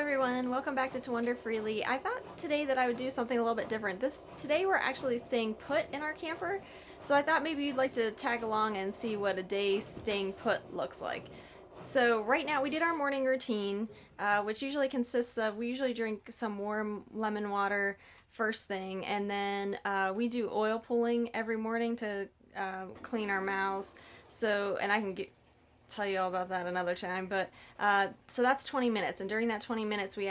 everyone, welcome back to Wander Freely. I thought today that I would do something a little bit different. Today we're actually staying put in our camper, so I thought maybe you'd like to tag along and see what a day staying put looks like. So right now we did our morning routine, which usually consists of, we usually drink some warm lemon water first thing, and then we do oil pulling every morning to clean our mouths. So, and I can tell you all about that another time, but so that's 20 minutes, and during that 20 minutes we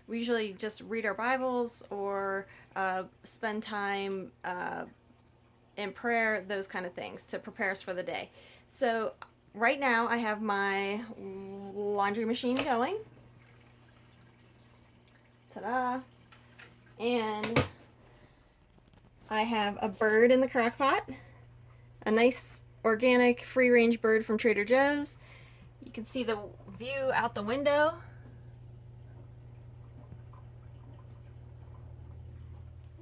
usually just read our Bibles or spend time in prayer, those kind of things to prepare us for the day. So right now I have my laundry machine going. Ta-da! And I have a bird in the crock pot, a nice organic free-range bird from Trader Joe's. You can see the view out the window.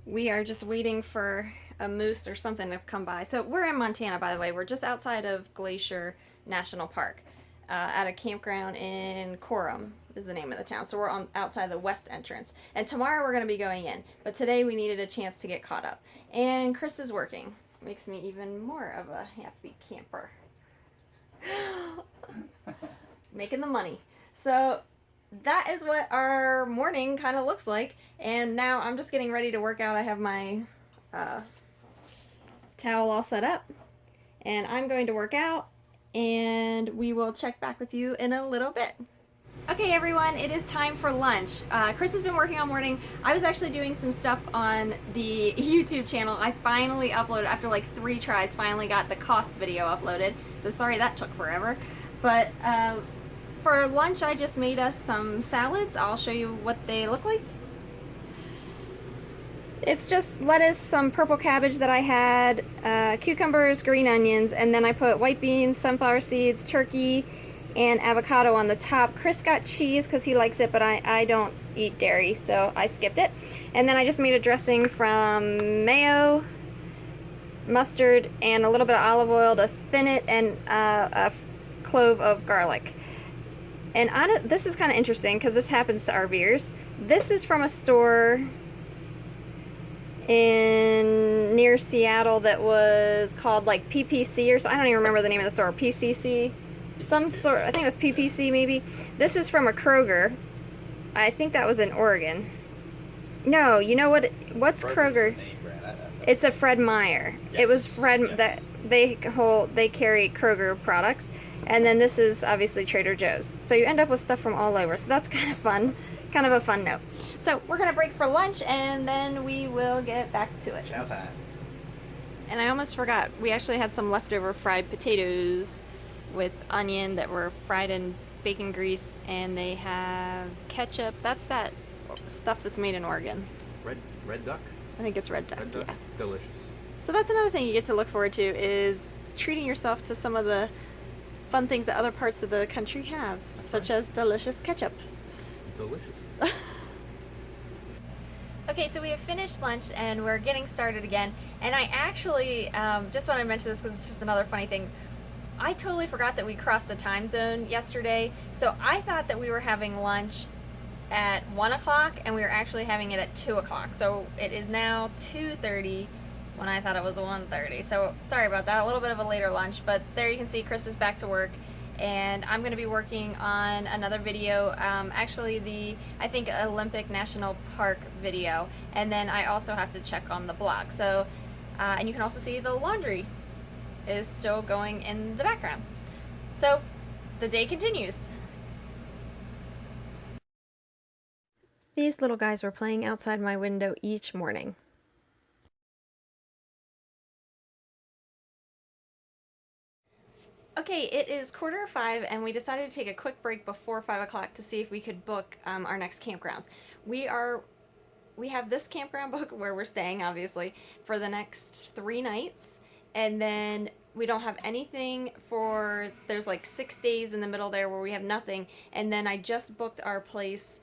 We are just waiting for a moose or something to come by. So we're in Montana, by the way. We're just outside of Glacier National Park at a campground in Coram is the name of the town. So we're outside the west entrance. And tomorrow we're going to be going in. But today we needed a chance to get caught up. And Chris is working. Makes me even more of a happy camper. Making the money. So that is what our morning kind of looks like. And now I'm just getting ready to work out. I have my towel all set up. And I'm going to work out. And we will check back with you in a little bit. Okay everyone, it is time for lunch. Chris has been working all morning. I was actually doing some stuff on the YouTube channel. I finally uploaded, after like 3 tries, finally got the cost video uploaded. So sorry that took forever. But for lunch I just made us some salads. I'll show you what they look like. It's just lettuce, some purple cabbage that I had, cucumbers, green onions, and then I put white beans, sunflower seeds, turkey, and avocado on the top. Chris got cheese because he likes it, but I don't eat dairy, so I skipped it. And then I just made a dressing from mayo, mustard, and a little bit of olive oil to thin it, and a clove of garlic. And this is kind of interesting because this happens to RVers. This is from a store near Seattle that was called like PPC or so. I don't even remember the name of the store. PCC. Some sort, I think it was PPC maybe. This is from a Kroger. I think that was in Oregon. No, you know what's Kroger? It's a Fred Meyer. Yes. It was Fred that they carry Kroger products. And then this is obviously Trader Joe's. So you end up with stuff from all over. So that's kind of fun. Kind of a fun note. So we're gonna break for lunch and then we will get back to it. Chow time. And I almost forgot, we actually had some leftover fried potatoes with onion that were fried in bacon grease, and they have ketchup. That's that stuff that's made in Oregon. Red duck? I think it's red duck, yeah. Delicious. So that's another thing you get to look forward to, is treating yourself to some of the fun things that other parts of the country have, such as delicious ketchup. Delicious. Okay, so we have finished lunch and we're getting started again. And I actually just want to mention this because it's just another funny thing. I totally forgot that we crossed the time zone yesterday, so I thought that we were having lunch at 1 o'clock and we were actually having it at 2 o'clock. So it is now 2:30 when I thought it was 1:30. So sorry about that, a little bit of a later lunch, but there you can see Chris is back to work and I'm going to be working on another video, actually I think Olympic National Park video, and then I also have to check on the blog. So, and you can also see the laundry is still going in the background. So the day continues. These little guys were playing outside my window each morning. Okay, it is 4:45 and we decided to take a quick break before 5 o'clock to see if we could book our next campgrounds. We have this campground book where we're staying, obviously, for the next 3 nights. And then we don't have anything there's like 6 days in the middle there where we have nothing. And then I just booked our place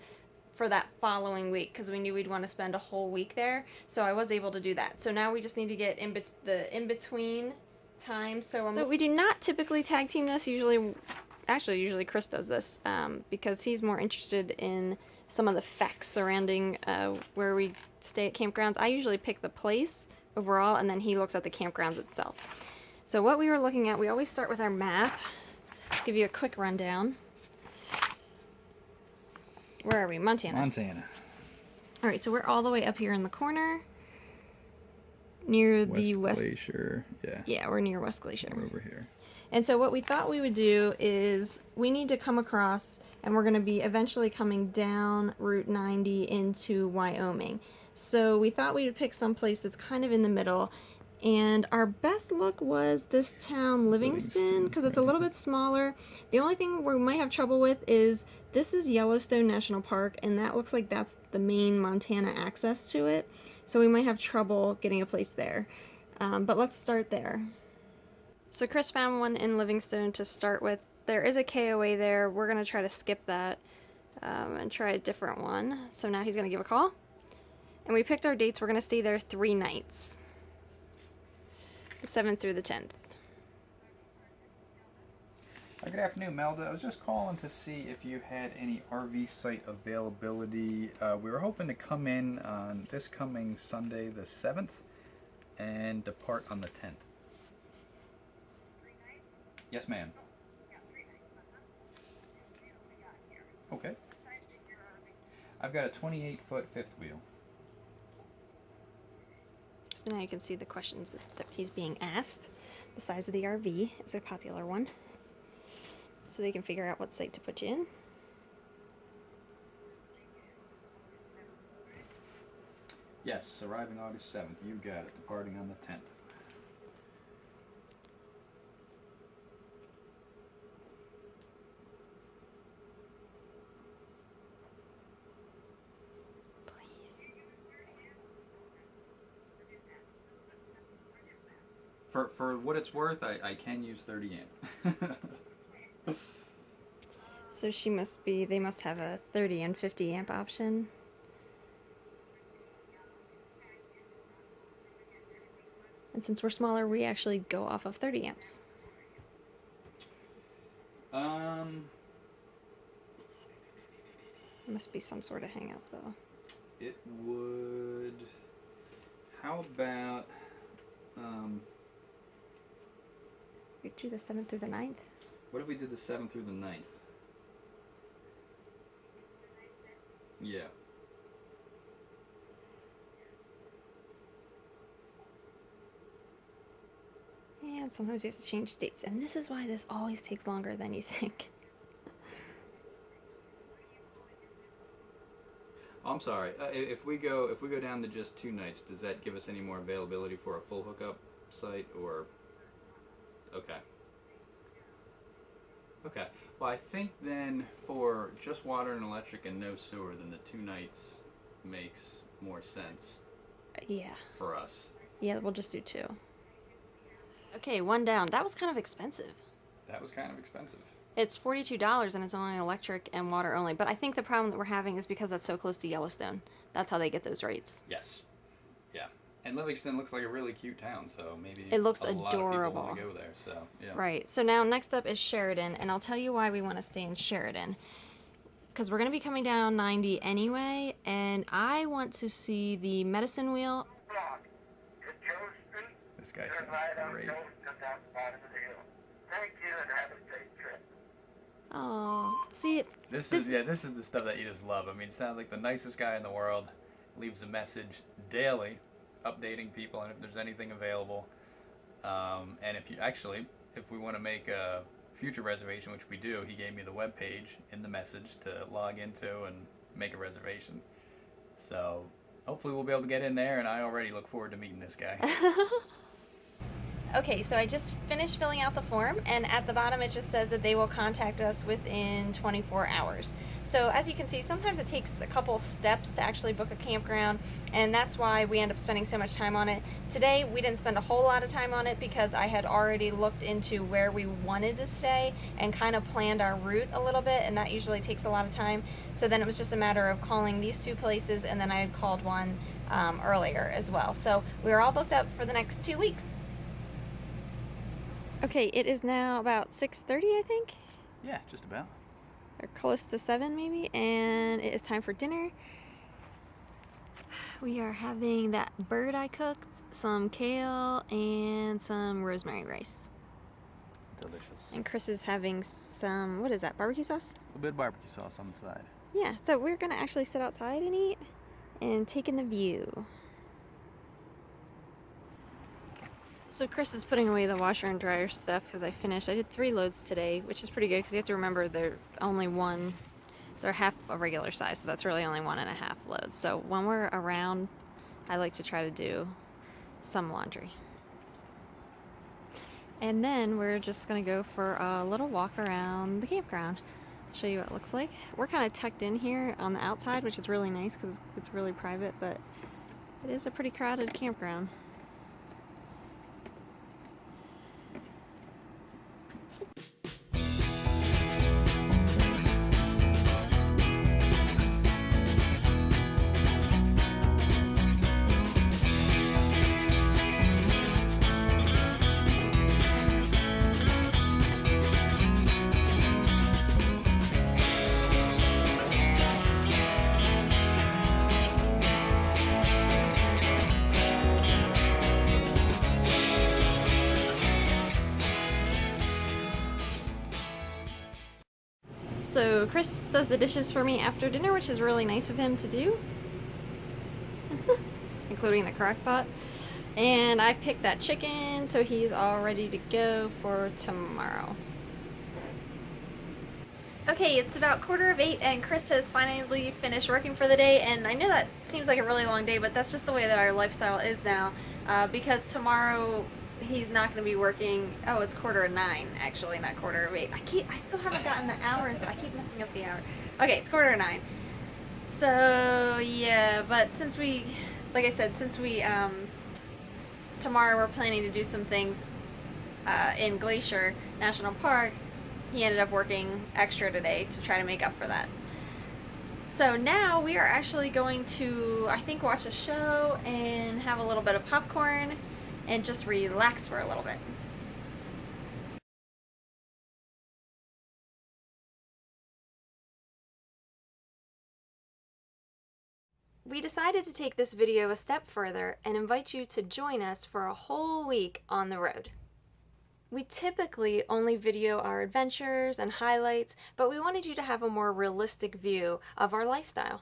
for that following week because we knew we'd want to spend a whole week there. So I was able to do that. So now we just need to get the in-between time. So we do not typically tag team this. Usually actually usually Chris does this because he's more interested in some of the facts surrounding where we stay at campgrounds. I usually pick the place overall, and then he looks at the campgrounds itself. So what we were looking at, we always start with our map. I'll give you a quick rundown. Where are we? Montana. Montana. All right, so we're all the way up here in the corner near the West Glacier. Yeah. Yeah, we're near West Glacier. We're over here. And so what we thought we would do is we need to come across, and we're going to be eventually coming down Route 90 into Wyoming. So we thought we would pick some place that's kind of in the middle. And our best look was this town, Livingston, because it's a little bit smaller. The only thing we might have trouble with is this is Yellowstone National Park, and that looks like that's the main Montana access to it. So we might have trouble getting a place there. But let's start there. So Chris found one in Livingston to start with. There is a KOA there. We're going to try to skip that and try a different one. So now he's going to give a call. And we picked our dates. We're going to stay there 3 nights. The 7th through the 10th. Good afternoon, Melda. I was just calling to see if you had any RV site availability. We were hoping to come in on this coming Sunday, the 7th, and depart on the 10th. Yes, ma'am. Okay. I've got a 28-foot fifth wheel. So now you can see the questions that he's being asked. The size of the RV is a popular one. So they can figure out what site to put you in. Yes, arriving August 7th. You got it. Departing on the 10th. For what it's worth, I can use 30 amp. So they must have a 30 and 50 amp option. And since we're smaller, we actually go off of 30 amps. There must be some sort of hang up though. It would. How about We do the 7th through the 9th. what if we did the 7th through the 9th? Yeah. And sometimes you have to change dates, and this is why this always takes longer than you think. Oh, I'm sorry. If we go down to just 2 nights, does that give us any more availability for a full hookup site, or? Okay. Okay. Well, I think then for just water and electric and no sewer, then the 2 nights makes more sense. Yeah. For us. Yeah, we'll just do 2. Okay, 1 down. That was kind of expensive. That was kind of expensive. It's $42 and it's only electric and water only. But I think the problem that we're having is because that's so close to Yellowstone. That's how they get those rates. Yes. Yeah. And Livingston looks like a really cute town, so maybe it looks a lot adorable. of people want to go there. So yeah. Right. So now next up is Sheridan, and I'll tell you why we want to stay in Sheridan. Because we're going to be coming down 90 anyway, and I want to see the medicine wheel. This guy sounds great. Thank you and have a safe trip. Oh, see it. This is the stuff that you just love. I mean, it sounds like the nicest guy in the world. Leaves a message daily, updating people, and if there's anything available. And if we want to make a future reservation, which we do, he gave me the web page in the message to log into and make a reservation. So hopefully we'll be able to get in there, and I already look forward to meeting this guy. Okay, so I just finished filling out the form, and at the bottom it just says that they will contact us within 24 hours. So as you can see, sometimes it takes a couple steps to actually book a campground, and that's why we end up spending so much time on it. Today, we didn't spend a whole lot of time on it because I had already looked into where we wanted to stay and kind of planned our route a little bit, and that usually takes a lot of time. So then it was just a matter of calling these 2 places, and then I had called one earlier as well. So we are all booked up for the next 2 weeks. Okay, it is now about 6:30, I think. Yeah, just about. Or close to 7 maybe, and it is time for dinner. We are having that bird I cooked, some kale, and some rosemary rice. Delicious. And Chris is having some, what is that, barbecue sauce? A little bit of barbecue sauce on the side. Yeah, so we're gonna actually sit outside and eat and take in the view. So Chris is putting away the washer and dryer stuff because I finished. I did 3 loads today, which is pretty good because you have to remember they're half a regular size, so that's really only 1.5 loads. So when we're around, I like to try to do some laundry. And then we're just gonna go for a little walk around the campground. Show you what it looks like. We're kind of tucked in here on the outside, which is really nice because it's really private, but it is a pretty crowded campground. So Chris does the dishes for me after dinner, which is really nice of him to do, including the crock pot. And I picked that chicken, so he's all ready to go for tomorrow. Okay, it's about 7:45 and Chris has finally finished working for the day, and I know that seems like a really long day, but that's just the way that our lifestyle is now, because tomorrow he's not going to be working. Oh, it's 9:15 actually, not 7:45. I still haven't gotten the hour. I keep messing up the hour. Okay, it's 9:15. So yeah, but since we, like I said, tomorrow we're planning to do some things in Glacier National Park, he ended up working extra today to try to make up for that. So now we are actually going to, I think, watch a show and have a little bit of popcorn and just relax for a little bit. We decided to take this video a step further and invite you to join us for a whole week on the road. We typically only video our adventures and highlights, but we wanted you to have a more realistic view of our lifestyle.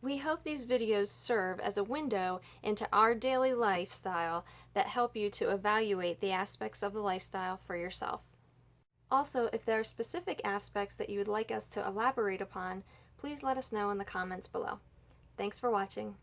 We hope these videos serve as a window into our daily lifestyle that help you to evaluate the aspects of the lifestyle for yourself. Also, if there are specific aspects that you would like us to elaborate upon, please let us know in the comments below. Thanks for watching.